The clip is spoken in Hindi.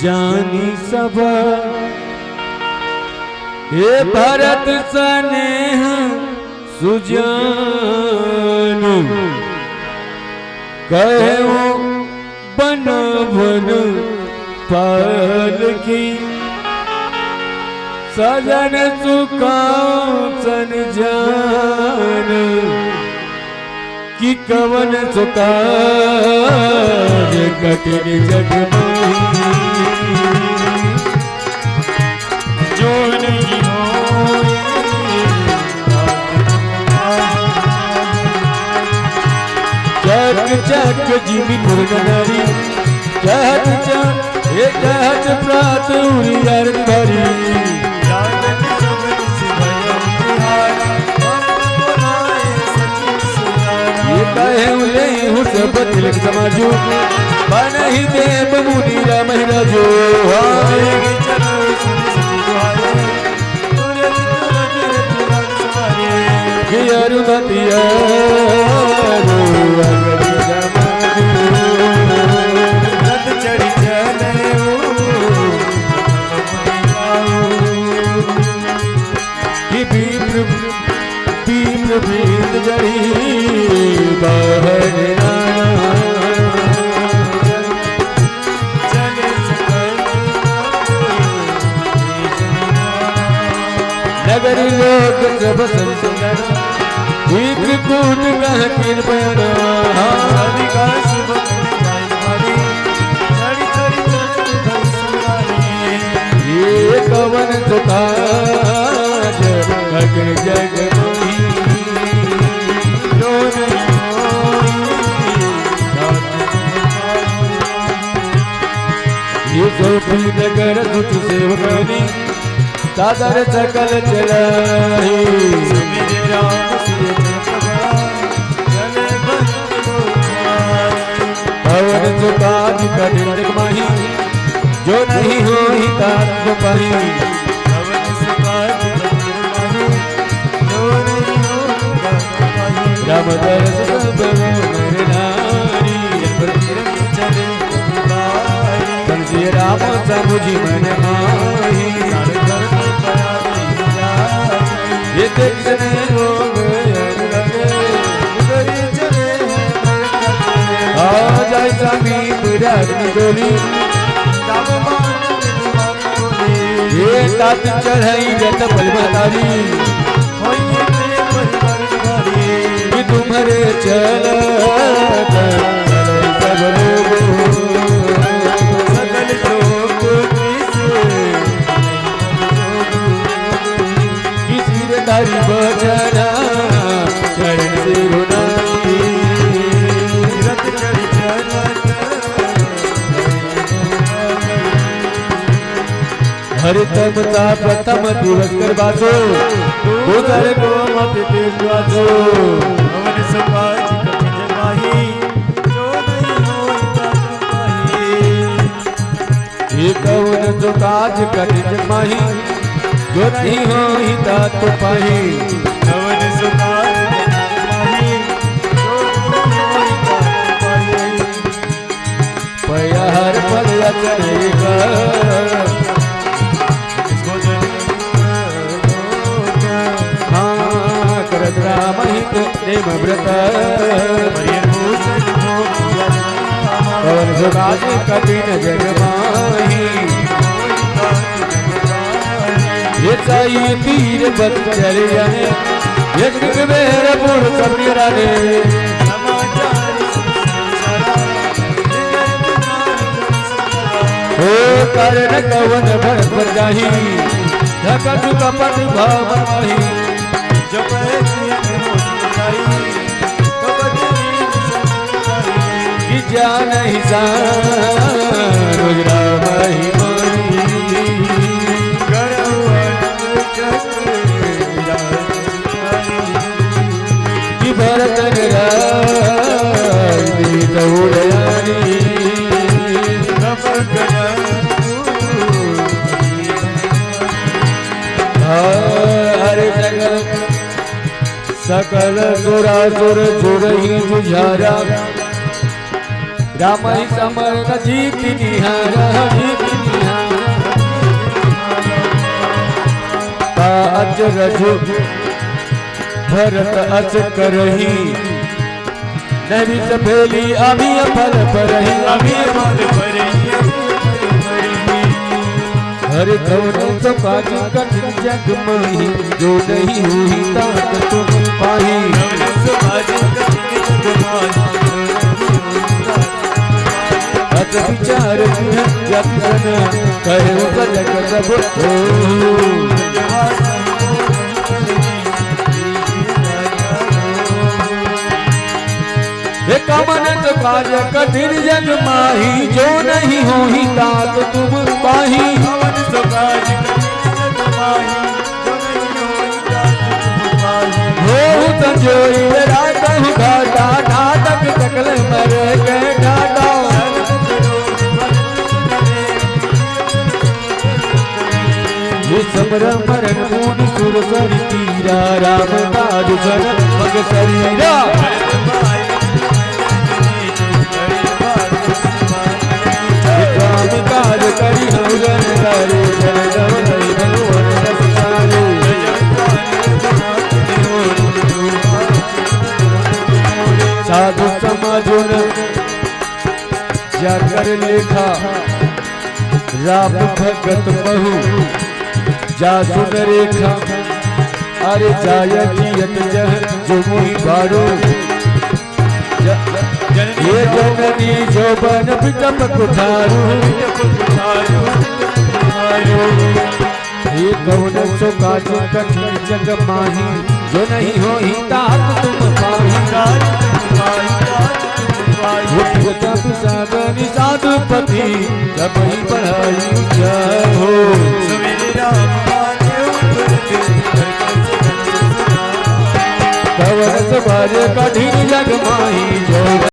जानी सब हे भरत स्नेह सुजान कहूं बन बन पाल की सजन सुखासन जान कि कवन सुकाज कठिन जग जो नहीं हो चक चक जीवी मुर्गनरी चहत चक हे चहत प्रात उरियर भरी सब तिलक समाजो बन ही देव मुनि राम राजो जड़ी नगर लोग सब संसदर त्रिकूट कह किन बयाना ये कवन सुखाज अग्र जग ये सोपी नगर सुच सेवकानी सादर सकल चलाई पवन सुकाज कठिन जग माही जो नहीं हो ही तात पाही राम दर्शन मेरे नारी तुलसी राम समुझी मन माही ये देखने लोग आ जाए समीप राजनी ये तात चढ़ाई जत पल बतारी कि तुम्हारे चल सब लोग सकल लोग किसी रे तारी बचना चरण से रुनाई रत चढ़ चलत हरि तमता प्रथम दिवस कर बासो दूसर को मत देश बासो भवन समाज कठिन जगमाही जो नहीं हो ये कवन जो काज कठिन जगमाही जो नहीं हो ही तात पाही कवन सुकाज जगमाही जो नहीं हो ही तात पाही पया हर पल चलेगा रामहित देव व्रत पवन सुकाज कठिन जग माही ये साई पीर बत चले जाने यज्ञ बेर पुर सब निराने हो कारण कवन भर पर जाही धका चुका पट भाव माही जब जान हिसा रोज राम ही मानी भरतन रानी हरे सकल सकल सुरासुर सुर ही जुझारा राम ही समर न जीत निहार अचरज भरत अच करही नबी सफेली अभी फल परही अभी फल परही हर कौन सो काज कठिन जग मही जो नहीं हुई तात तुम पाही अत विचार जन कहे जग सब कमन तो काज कठिन जग माही जो नहीं हो ही तात तुम पाही कमन तो काज कठिन जग माही जो नहीं हो ही तात तुम पाही हो संजोई रात हूँ घाटा नाटक सकल मर गए घाटा ये समर मरण मूड सुर सर तीरा राम काज सन मग शरीरा काज करी हरण करे जन नहीं भगवान रसारे साधु समाजुन जाकर लेखा राम भगत बहु जा सुन रेखा अरे जाय जियत जह जो मोहि बारो ये जननी जो बन पिटप कुठारू ये कौन सो काज कठिन जग माही जो नहीं हो ही तात तुम पाही तब सागनी साधुपति जब ही पढ़ाई जय हो कवन सवार कठिन जग माही जो